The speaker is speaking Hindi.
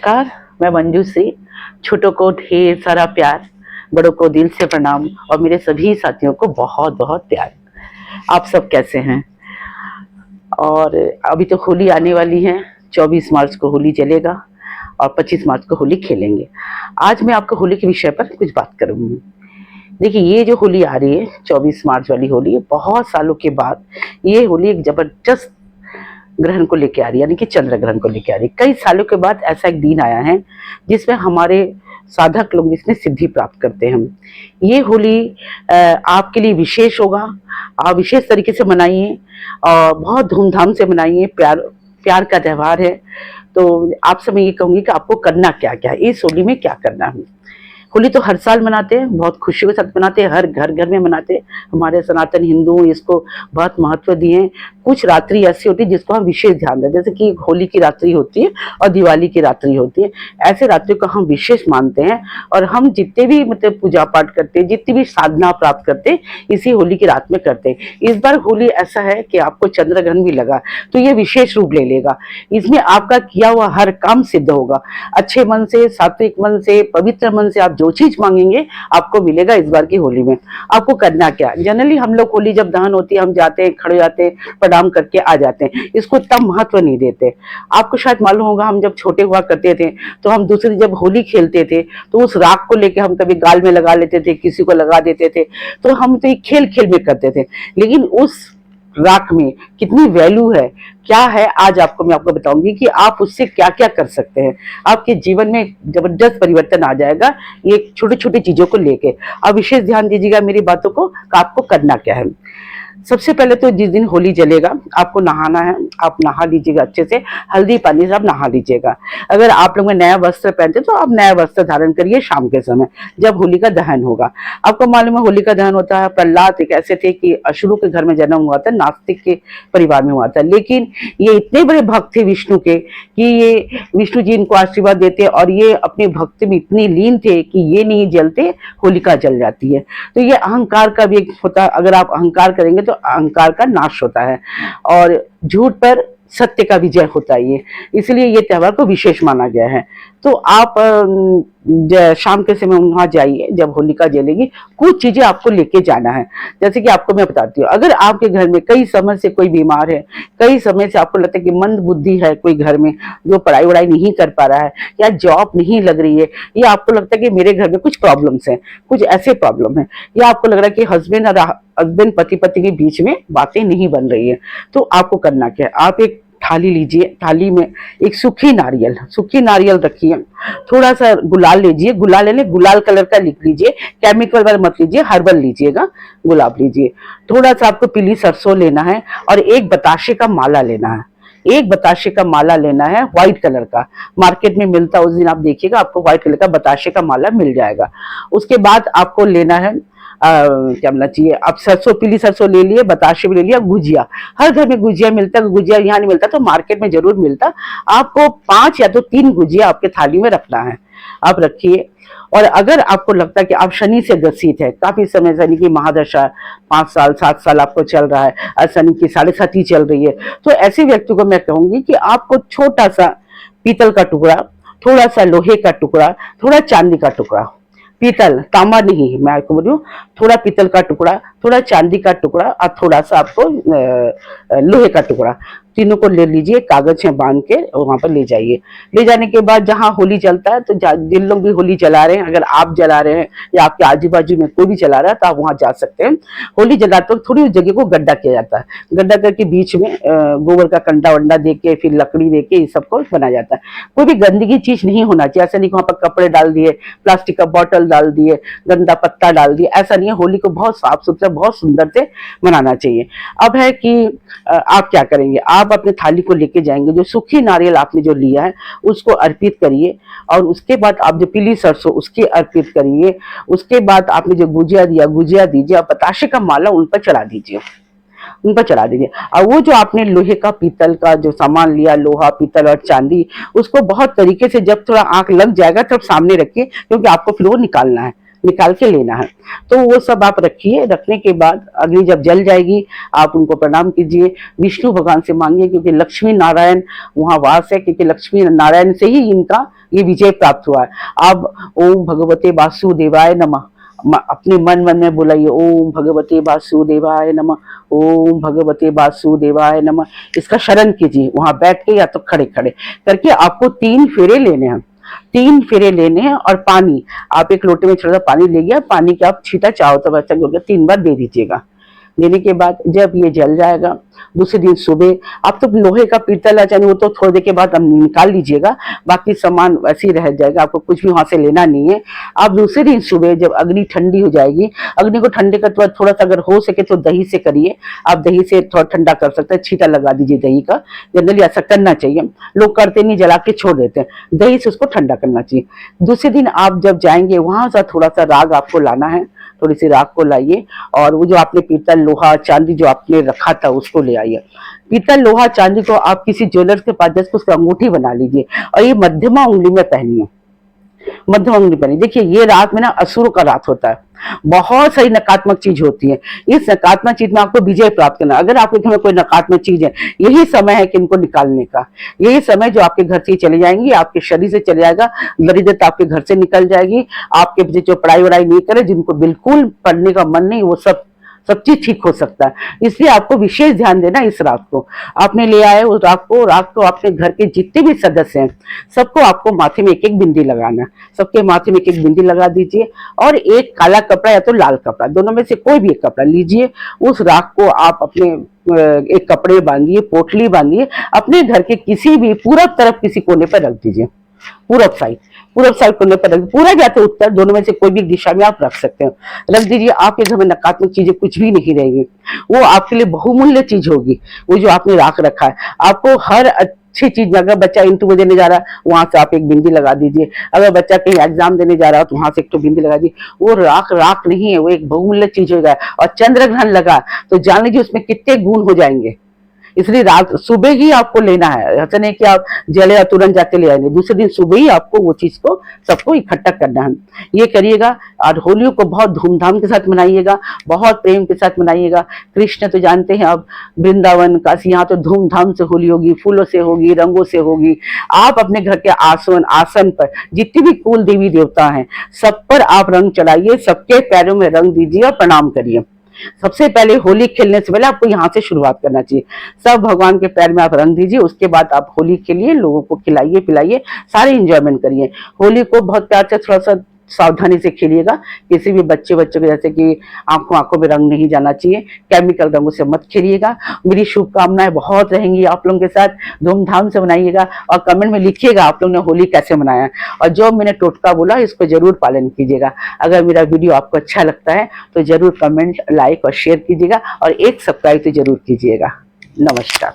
नमस्कार, मैं मंजू श्री। छोटों को ढेर सारा प्यार, बड़ों को दिल से प्रणाम और मेरे सभी साथियों को बहुत बहुत प्यार। आप सब कैसे हैं? और अभी तो होली आने वाली है। 24 मार्च को होली चलेगा और 25 मार्च को होली खेलेंगे। आज मैं आपको होली के विषय पर कुछ बात करूंगी। देखिए, ये जो होली आ रही है 24 मार्च वाली होली, बहुत सालों के बाद ये होली एक जबरदस्त ग्रहण को लेके आ रही है, यानी कि चंद्र ग्रहण को लेके आ रही है। कई सालों के बाद ऐसा एक दिन आया है जिसमें हमारे साधक लोग इसमें सिद्धि प्राप्त करते हैं। ये होली आपके लिए विशेष होगा। आप विशेष तरीके से मनाइए और बहुत धूमधाम से मनाइए। प्यार प्यार का त्यौहार है। तो आपसे मैं ये कहूंगी कि आपको करना क्या क्या है, इस होली में क्या करना है। होली तो हर साल मनाते हैं, बहुत खुशियों के साथ मनाते हैं, हर घर घर में मनाते हैं। हमारे सनातन हिंदू इसको बहुत महत्व दिए हैं। कुछ रात्रि ऐसी होती है जिसको हम विशेष ध्यान दें, जैसे कि होली की रात्रि होती है और दिवाली की रात्रि होती है। ऐसे रात्रि को हम विशेष मानते हैं और हम जितने भी मतलब पूजा पाठ करते हैं, जितनी भी साधना प्राप्त करते हैं, इसी होली की रात में करते हैं। इस बार होली ऐसा है कि आपको चंद्र ग्रहण भी लगा, तो ये विशेष रूप ले लेगा। इसमें आपका किया हुआ हर काम सिद्ध होगा। अच्छे मन से, सात्विक मन से, पवित्र मन से आप जो चीज मांगेंगे आपको मिलेगा। इस बार की होली में आपको करना क्या, जनरली हम लोग होली जब दहन होती है हम जाते हैं, खड़े जाते हैं, प्रणाम करके आ जाते हैं, इसको इतना महत्व नहीं देते। आपको शायद मालूम होगा, हम जब छोटे हुआ करते थे तो हम दूसरी जब होली खेलते थे तो उस राख को लेके हम कभी गाल में लगा लेते थे, किसी को लगा देते थे। तो हम तो ये खेल खेल में करते थे, लेकिन उस राख में कितनी वैल्यू है, क्या है, आज मैं आपको बताऊंगी कि आप उससे क्या क्या कर सकते हैं। आपके जीवन में जबरदस्त परिवर्तन आ जाएगा ये छोटी छोटी चीजों को लेके। आप विशेष ध्यान दीजिएगा मेरी बातों को कि आपको करना क्या है। सबसे पहले तो जिस दिन होली जलेगा आपको नहाना है। आप नहा लीजिएगा अच्छे से, हल्दी पानी से आप नहा लीजिएगा। अगर आप लोग में नया वस्त्र पहनते तो आप नया वस्त्र धारण करिए शाम के समय जब होली का दहन होगा। आपको मालूम है होली का दहन होता है, प्रहलाद एक ऐसे थे कि अशुरु के घर में जन्म हुआ था, नास्तिक के परिवार में हुआ था, लेकिन ये इतने बड़े भक्त थे विष्णु के कि ये विष्णु जी इनको आशीर्वाद देते और ये अपने भक्ति में इतनी लीन थे कि ये नहीं जलते, होलिका जल जाती है। तो ये अहंकार का भी एक होता है, अगर आप अहंकार करेंगे तो अहंकार का नाश होता है और झूठ पर सत्य का विजय होता है ये, इसलिए ये त्योहार को विशेष माना गया है। तो आप शाम के समय वहां जाइए जब होलिका जलेगी। कुछ चीजें आपको लेके जाना है, जैसे कि आपको मैं बताती हूँ। अगर आपके घर में कई समय से कोई बीमार है, कई समय से आपको लगता है कि मंद बुद्धि है कोई घर में, जो पढ़ाई वढ़ाई नहीं कर पा रहा है या जॉब नहीं लग रही है, या आपको लगता है कि मेरे घर में कुछ प्रॉब्लम्स हैं, कुछ ऐसे प्रॉब्लम है, या आपको लग रहा है कि हस्बैंड पति पति के बीच में बातें नहीं बन रही है, तो आपको करना क्या है। आप एक थाली लीजिए, थाली में एक सूखी नारियल रखिए, थोड़ा सा गुलाल लीजिए, गुलाल लेने गुलाल कलर का लिख लीजिए, केमिकल वाला मत लीजिए, हर्बल लीजिएगा, गुलाब लीजिए। थोड़ा सा आपको पीली सरसों लेना है और एक बताशे का माला लेना है। एक बताशे का माला लेना है व्हाइट कलर का, मार्केट में मिलता है, उस दिन आप देखिएगा आपको व्हाइट कलर का बताशे का माला मिल जाएगा। उसके बाद आपको लेना है क्या होना चाहिए, आप सरसों, पीली सरसों ले लिए, बताशे भी ले लिया, गुजिया, हर घर में गुजिया मिलता है, गुजिया यहाँ नहीं मिलता तो मार्केट में जरूर मिलता। आपको 5 या तो 3 गुजिया आपके थाली में रखना है, आप रखिए। और अगर आपको लगता है कि आप शनि से ग्रसित है, काफी समय शनि की महादशा 5 साल 7 साल आपको चल रहा है और शनि की 7.5 चल रही है, तो ऐसे व्यक्ति को मैं कहूंगी कि आपको छोटा सा पीतल का टुकड़ा, थोड़ा सा लोहे का टुकड़ा, थोड़ा चांदी का टुकड़ा, पीतल तांबा नहीं, मैं आपको बोल रही हूँ, थोड़ा पीतल का टुकड़ा, थोड़ा चांदी का टुकड़ा और थोड़ा सा आपको लोहे का टुकड़ा, तीनों को ले लीजिए, कागज में बांध के वहां पर ले जाइए। ले जाने के बाद जहां होली जलता है, तो जिन लोग भी होली जला रहे हैं, अगर आप जला रहे हैं या आपके आजू बाजू में कोई भी जला रहा है तो आप वहां जा सकते हैं। होली जलाते वक्त थोड़ी उस जगह को गड्ढा किया जाता है, गड्ढा करके बीच में गोबर का कंडा वंडा दे के, फिर लकड़ी दे के, ये सबको बनाया जाता है। कोई भी गंदगी चीज नहीं होना चाहिए, ऐसा नहीं वहां पर कपड़े डाल दिए, प्लास्टिक का बॉटल डाल दिए, गंदा पत्ता डाल दिए, ऐसा नहीं है। होली को बहुत साफ सुथरा, बहुत सुंदर से मनाना चाहिए। अब है कि आप क्या करेंगे, आप अपने थाली को लेके जाएंगे, जो सूखी नारियल आपने जो लिया है उसको अर्पित करिए, और उसके बाद आप जो पीली सरसों उसकी अर्पित करिए। उसके बाद आपने जो गुजिया दिया, गुजिया दीजिए, और बताशे का माला उन पर चढ़ा दीजिए, उन पर चढ़ा दीजिए। और वो जो आपने लोहे का पीतल का जो सामान लिया, लोहा पीतल और चांदी, उसको बहुत तरीके से जब थोड़ा आंख लग जाएगा तब सामने रखिए, क्योंकि आपको फिर वो निकालना है, निकाल के लेना है। तो वो सब आप रखिए। रखने के बाद अग्नि जब जल जाएगी आप उनको प्रणाम कीजिए, विष्णु भगवान से मांगिए, क्योंकि लक्ष्मी नारायण वहाँ वास है, क्योंकि लक्ष्मी नारायण से ही इनका ये विजय प्राप्त हुआ है। आप ओम भगवते वासुदेवाय नमः अपने मन मन में बुलाइए, ओम भगवते वासुदेवाय नमः, ओम भगवते वासुदेवाय नमः। इसका शरण कीजिए वहां बैठ के या तो खड़े खड़े करके। आपको 3 फेरे लेने हैं, 3 फेरे लेने हैं। और पानी आप एक लोटे में थोड़ा सा पानी ले गया, पानी का आप छींटा चाहो तो बच्चा हो गया 3 बार दे दीजिएगा। देने के बाद जब ये जल जाएगा, दूसरे दिन सुबह आप तो लोहे का पीतल है वो तो थोड़ी देर के बाद हम निकाल लीजिएगा, बाकी सामान वैसे ही रह जाएगा, आपको कुछ भी वहां से लेना नहीं है। आप दूसरे दिन सुबह जब अग्नि ठंडी हो जाएगी, अग्नि को ठंडे का बाद थोड़ा सा अगर हो सके तो दही से करिए, आप दही से थोड़ा ठंडा कर सकते हैं, छींटा लगा दीजिए दही का। जनरली ऐसा करना चाहिए, लोग करते नहीं, जला के छोड़ देते हैं, दही से उसको ठंडा करना चाहिए। दूसरे दिन आप जब जाएंगे वहां से थोड़ा सा राग आपको लाना है, थोड़ी सी राख को लाइए, और वो जो आपने पीतल लोहा चांदी जो आपने रखा था उसको ले आइए। पीतल लोहा चांदी को आप किसी ज्वेलर्स के पास जैसे उसकी अंगूठी बना लीजिए और ये मध्यमा उंगली में पहनिए, मध्यम उंगली पहनिए। देखिए ये रात में ना असुरों का रात होता है, बहुत सारी नकारात्मक चीज होती है, इस नकारात्मक चीज में आपको विजय प्राप्त करना। अगर आपके घर में कोई नकारात्मक चीज है, यही समय है कि इनको निकालने का। यही समय जो आपके घर से चले जाएंगी, आपके शरीर से चले जाएगा, दरिद्रता आपके घर से निकल जाएगी। आपके बच्चे जो पढ़ाई वढ़ाई नहीं करे, जिनको बिल्कुल पढ़ने का मन नहीं, वो सब चीज ठीक हो सकता है। इसलिए आपको विशेष ध्यान देना इस रात को। आपने ले आए उस रात को अपने घर के जितने भी सदस्य हैं सबको आपको माथे में एक एक बिंदी लगाना है, सबके माथे में एक एक बिंदी लगा दीजिए। और एक काला कपड़ा या तो लाल कपड़ा, दोनों में से कोई भी एक कपड़ा लीजिए। उस राख को आप अपने एक कपड़े बांधिए, पोटली बांधिए, अपने घर के किसी भी पूरब तरफ किसी कोने पर रख दीजिए। पूरब साइड कोने पर रख, पूरा जाते उत्तर, दोनों में से कोई भी दिशा में आप रख सकते हैं, रख दीजिए। आपके घर में नकारात्मक चीजें कुछ भी नहीं रहेगी, वो आपके लिए बहुमूल्य चीज होगी। वो जो आपने राख रखा है, आपको हर अच्छी चीज, अगर बच्चा इंटरव्यू देने जा रहा है वहां से आप एक बिंदी लगा दीजिए, अगर बच्चा कहीं एग्जाम देने जा रहा है तो वहां से एक तो बिंदी लगा दीजिए। वो राख नहीं है, वो एक बहुमूल्य चीज होगा। और चंद्र ग्रहण लगा तो जान लीजिए उसमें कितने गुण हो जाएंगे। इसलिए रात सुबह ही आपको लेना है, ऐसा नहीं कि आप जले या तुरंत जाके ले आएंगे, दूसरे दिन सुबह ही आपको वो चीज को सबको इकट्ठा करना है। ये करिएगा। और होली को बहुत धूमधाम के साथ मनाइएगा, बहुत प्रेम के साथ मनाइएगा। कृष्ण तो जानते हैं अब वृंदावन काशी, यहाँ तो धूमधाम से होली होगी, फूलों से होगी, रंगों से होगी। आप अपने घर के आसन पर जितनी भी कुल देवी देवता हैं सब पर आप रंग चढ़ाइए, सबके पैरों में रंग दीजिए और प्रणाम करिए। सबसे पहले होली खेलने से पहले आपको यहाँ से शुरुआत करना चाहिए। सब भगवान के पैर में आप रंग दीजिए, उसके बाद आप होली खेलिए, लोगों को खिलाइए पिलाइए, सारे इंजॉयमेंट करिए। होली को बहुत प्यार से थोड़ा सा सावधानी से खेलिएगा। किसी भी बच्चे को जैसे कि आंखों में रंग नहीं जाना चाहिए, केमिकल रंगों से मत खेलिएगा। मेरी शुभकामनाएं बहुत रहेंगी आप लोगों के साथ, धूमधाम से मनाइएगा। और कमेंट में लिखिएगा आप लोगों ने होली कैसे मनाया, और जो मैंने टोटका बोला इसको जरूर पालन कीजिएगा। अगर मेरा वीडियो आपको अच्छा लगता है तो जरूर कमेंट, लाइक और शेयर कीजिएगा, और एक सब्सक्राइब तो जरूर कीजिएगा। नमस्कार।